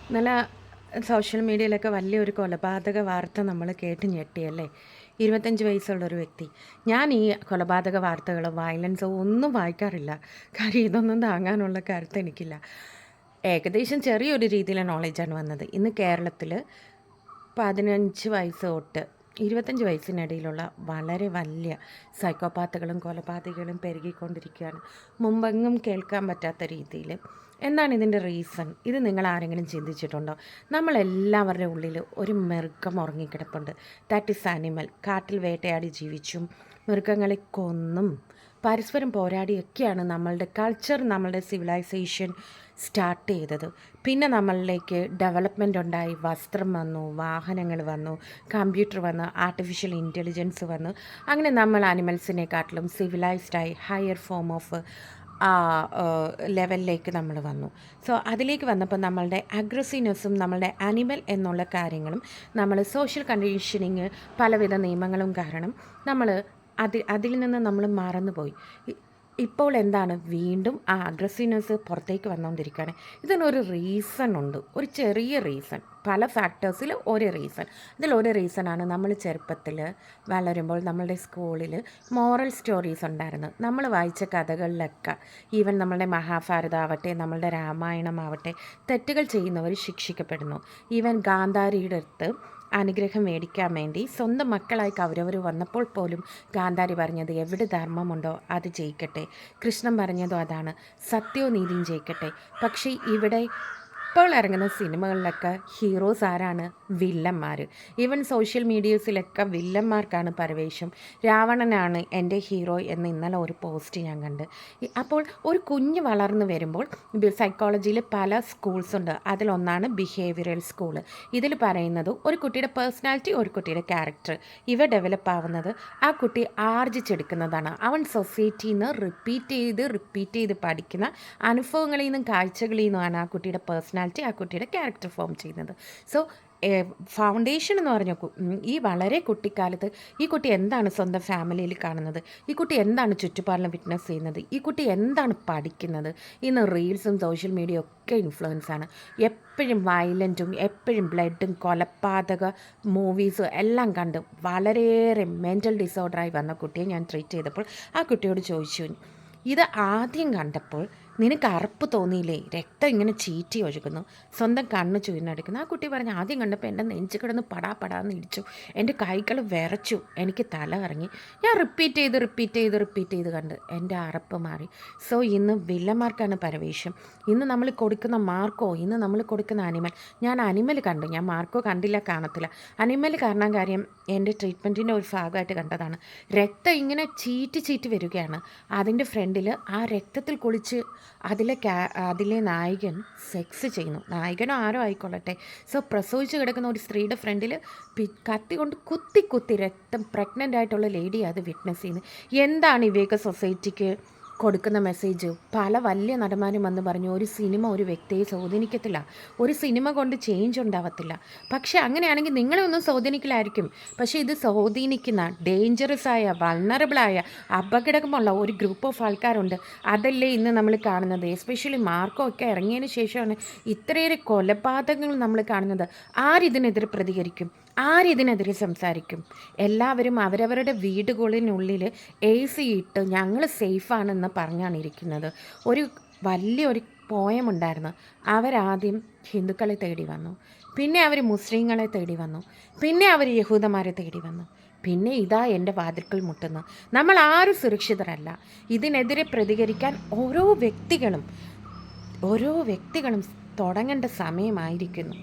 ഇന്നലെ സോഷ്യൽ മീഡിയയിലൊക്കെ വലിയൊരു കൊലപാതക വാർത്ത നമ്മൾ കേട്ട് ഞെട്ടിയല്ലേ. 25 വയസ്സുള്ളൊരു വ്യക്തി. ഞാൻ ഈ കൊലപാതക വാർത്തകളോ വയലൻസോ ഒന്നും വായിക്കാറില്ല. കാര്യം ഇതൊന്നും താങ്ങാനുള്ള കരുത്ത് എനിക്കില്ല. ഏകദേശം ചെറിയൊരു രീതിയിലെ നോളജാണ് വന്നത്. ഇന്ന് കേരളത്തിൽ 15 വയസ്സ് തൊട്ട് 25 വയസ്സിനിടയിലുള്ള വളരെ വലിയ സൈക്കോപാത്തുകളും കൊലപാതകങ്ങളും പെരുകിക്കൊണ്ടിരിക്കുകയാണ്. മുമ്പെങ്ങും കേൾക്കാൻ പറ്റാത്ത രീതിയിൽ. എന്താണ് ഇതിൻ്റെ റീസൺ? ഇത് നിങ്ങൾ ആരെങ്കിലും ചിന്തിച്ചിട്ടുണ്ടോ? നമ്മളെല്ലാവരുടെ ഉള്ളിൽ ഒരു മൃഗം ഉറങ്ങിക്കിടപ്പുണ്ട്. That is animal. കാട്ടിൽ വേട്ടയാടി ജീവിച്ചും മൃഗങ്ങളെ കൊന്നും പരസ്പരം പോരാടിയൊക്കെയാണ് നമ്മളുടെ കൾച്ചർ, നമ്മളുടെ സിവിലൈസേഷൻ സ്റ്റാർട്ട് ചെയ്തത്. പിന്നെ നമ്മളിലേക്ക് ഡെവലപ്മെൻ്റ് ഉണ്ടായി. വസ്ത്രം വന്നു, വാഹനങ്ങൾ വന്നു, കമ്പ്യൂട്ടർ വന്നു, ആർട്ടിഫിഷ്യൽ ഇൻ്റലിജൻസ് വന്നു. അങ്ങനെ നമ്മൾ ആനിമൽസിനെക്കാട്ടിലും സിവിലൈസ്ഡായി ഹയർ ഫോം ഓഫ് ലെവലിലേക്ക് നമ്മൾ വന്നു. സോ അതിലേക്ക് വന്നപ്പോൾ നമ്മളുടെ അഗ്രസീവ്നെസ്സും നമ്മളുടെ ആനിമൽ എന്നുള്ള കാര്യങ്ങളും നമ്മൾ സോഷ്യൽ കണ്ടീഷനിങ് പലവിധ നിയമങ്ങളും കാരണം നമ്മൾ അതിൽ നിന്ന് നമ്മൾ മറന്നുപോയി. ഇപ്പോൾ എന്താണ് വീണ്ടും ആ അഗ്രസീവ്നെസ് പുറത്തേക്ക് വന്നുകൊണ്ടിരിക്കുകയാണ്. ഇതിനൊരു റീസൺ ഉണ്ട്, ഒരു ചെറിയ റീസൺ. പല ഫാക്ടേഴ്സിൽ ഒരു റീസൺ. ഇതിലൊരു റീസണാണ് നമ്മൾ ചെറുപ്പത്തിൽ വളരുമ്പോൾ നമ്മളുടെ സ്കൂളിൽ മോറൽ സ്റ്റോറീസ് ഉണ്ടായിരുന്നു. നമ്മൾ വായിച്ച കഥകളിലൊക്കെ ഈവൻ നമ്മളുടെ മഹാഭാരതമാവട്ടെ, നമ്മളുടെ രാമായണമാവട്ടെ, തെറ്റുകൾ ചെയ്യുന്നവർ ശിക്ഷിക്കപ്പെടുന്നു. ഈവൻ ഗാന്ധാരിയുടെ അടുത്ത് അനുഗ്രഹം മേടിക്കാൻ വേണ്ടി സ്വന്തം മക്കളായി കൗരവർ വന്നപ്പോൾ പോലും ഗാന്ധാരി പറഞ്ഞത് എവിടെ ധർമ്മമുണ്ടോ അത് ജയിക്കട്ടെ. കൃഷ്ണൻ പറഞ്ഞതും അതാണ്, സത്യവും നീതിയും ജയിക്കട്ടെ. പക്ഷേ ഇവിടെ ഇപ്പോൾ ഇറങ്ങുന്ന സിനിമകളിലൊക്കെ ഹീറോസ് ആരാണ്? വില്ലന്മാർ. Even social മീഡിയസിലൊക്കെ വില്ലന്മാർക്കാണ് പരവേശം. രാവണനാണ് എൻ്റെ ഹീറോ എന്ന് ഇന്നലെ ഒരു പോസ്റ്റ് ഞാൻ കണ്ട്. അപ്പോൾ ഒരു കുഞ്ഞ് വളർന്നു വരുമ്പോൾ സൈക്കോളജിയിൽ പല സ്കൂൾസ് ഉണ്ട്. അതിലൊന്നാണ് ബിഹേവിയറൽ സ്കൂൾ. ഇതിൽ പറയുന്നത് ഒരു കുട്ടിയുടെ പേഴ്സണാലിറ്റി, ഒരു കുട്ടിയുടെ ക്യാരക്ടർ ഇവ ഡെവലപ്പ് ആവുന്നത് ആ കുട്ടി ആർജിച്ചെടുക്കുന്നതാണ്. അവൻ സൊസൈറ്റിയിൽ നിന്ന് റിപ്പീറ്റ് ചെയ്ത് പഠിക്കുന്ന അനുഭവങ്ങളിൽ നിന്നും കാഴ്ചകളിൽ നിന്നുമാണ് ആ കുട്ടിയുടെ പേഴ്സണാലിറ്റി, ആ കുട്ടിയുടെ ക്യാരക്ടർ ഫോം ചെയ്യുന്നത്. സോ ഫൗണ്ടേഷൻ എന്ന് പറഞ്ഞ ഈ വളരെ കുട്ടിക്കാലത്ത് ഈ കുട്ടി എന്താണ് സ്വന്തം ഫാമിലിയിൽ കാണുന്നത്, ഈ കുട്ടി എന്താണ് ചുറ്റുപാടിലും വിറ്റ്നസ് ചെയ്യുന്നത്, ഈ കുട്ടി എന്താണ് പഠിക്കുന്നത്. ഇന്ന് റീൽസും സോഷ്യൽ മീഡിയ ഒക്കെ ഇൻഫ്ലുവൻസാണ്. എപ്പോഴും വയലൻറ്റും എപ്പോഴും ബ്ലഡും കൊലപാതക മൂവീസും എല്ലാം കണ്ട് വളരെയേറെ മെൻ്റൽ ഡിസോർഡറായി വന്ന കുട്ടിയെ ഞാൻ ട്രീറ്റ് ചെയ്തപ്പോൾ ആ കുട്ടിയോട് ചോദിച്ചു, ഇത് ആദ്യം കണ്ടപ്പോൾ നിനക്ക് അറപ്പ് തോന്നിയില്ലേ? രക്തം ഇങ്ങനെ ചീറ്റി ഒഴുകുന്നു, സ്വന്തം കണ്ണ് ചുരുന്നെടുക്കുന്നു. ആ കുട്ടി പറഞ്ഞു, ആദ്യം കണ്ടപ്പോൾ എൻ്റെ നെഞ്ച് കിടന്ന് പടാന്ന് ഇടിച്ചു, എൻ്റെ കൈകൾ വിറച്ചു, എനിക്ക് തല ഇറങ്ങി. ഞാൻ റിപ്പീറ്റ് ചെയ്ത് കണ്ട് എൻ്റെ അറപ്പ് മാറി. സോ ഇന്ന് വില്ലന്മാർക്കാണ് പരവേശം. ഇന്ന് നമ്മൾ കൊടുക്കുന്ന മാർക്കോ, ഇന്ന് നമ്മൾ കൊടുക്കുന്ന അനിമൽ. ഞാൻ അനിമൽ കണ്ടു, ഞാൻ മാർക്കോ കണ്ടില്ല, കാണത്തില്ല. അനിമൽ കാണാൻ കാര്യം എൻ്റെ ട്രീറ്റ്മെൻറ്റിൻ്റെ ഒരു ഭാഗമായിട്ട് കണ്ടതാണ്. രക്തം ഇങ്ങനെ ചീറ്റി വരികയാണ്. അതിൻ്റെ ഫ്രണ്ടിൽ ആ രക്തത്തിൽ കുളിച്ച് അതിലെ നായകൻ സെക്സ് ചെയ്യുന്നു. നായകനോ ആരോ ആയിക്കൊള്ളട്ടെ. സോ പ്രസവിച്ച് കിടക്കുന്ന ഒരു സ്ത്രീയുടെ ഫ്രണ്ടിൽ കത്തി കൊണ്ട് കുത്തി രക്തം പ്രഗ്നൻ്റ് ആയിട്ടുള്ള ലേഡി അത് വിറ്റ്നസ് ചെയ്യുന്നു. എന്താണ് ഇവയൊക്കെ സൊസൈറ്റിക്ക് കൊടുക്കുന്ന മെസ്സേജ്? പല വലിയ നടന്മാരും വന്ന് പറഞ്ഞു, ഒരു സിനിമ ഒരു വ്യക്തിയെ സ്വാധീനിക്കത്തില്ല, ഒരു സിനിമ കൊണ്ട് ചേഞ്ച് ഉണ്ടാവത്തില്ല. പക്ഷേ അങ്ങനെയാണെങ്കിൽ നിങ്ങളെ ഒന്നും സ്വാധീനിക്കില്ലായിരിക്കും. പക്ഷേ ഇത് സ്വാധീനിക്കുന്ന ഡേഞ്ചറസ് ആയ, വൾണറബിളായ, അപകടമുള്ള ഒരു ഗ്രൂപ്പ് ഓഫ് ആൾക്കാരുണ്ട്. അതല്ലേ ഇന്ന് നമ്മൾ കാണുന്നത്. എസ്പെഷ്യലി മാർക്കോ ഒക്കെ ഇറങ്ങിയതിന് ശേഷമാണ് ഇത്രയേറെ കൊലപാതകങ്ങൾ നമ്മൾ കാണുന്നത്. ആരിതിനെതിരെ പ്രതികരിക്കും? ആരിതിനെതിരെ സംസാരിക്കും? എല്ലാവരും അവരവരുടെ വീടുകളിനുള്ളിൽ AC ഇട്ട് ഞങ്ങൾ സേഫാണെന്ന് പറഞ്ഞാണ് ഇരിക്കുന്നത്. ഒരു വലിയൊരു പോയമുണ്ടായിരുന്നു. അവരാദ്യം ഹിന്ദുക്കളെ തേടി വന്നു, പിന്നെ അവർ മുസ്ലിങ്ങളെ തേടി വന്നു, പിന്നെ അവർ യഹൂദന്മാരെ തേടി വന്നു, പിന്നെ ഇതാ എൻ്റെ വാതിൽക്കൽ മുട്ടുന്നു. നമ്മൾ ആരും സുരക്ഷിതരല്ല. ഇതിനെതിരെ പ്രതികരിക്കാൻ ഓരോ വ്യക്തികളും തുടങ്ങേണ്ട സമയമായിരിക്കുന്നു.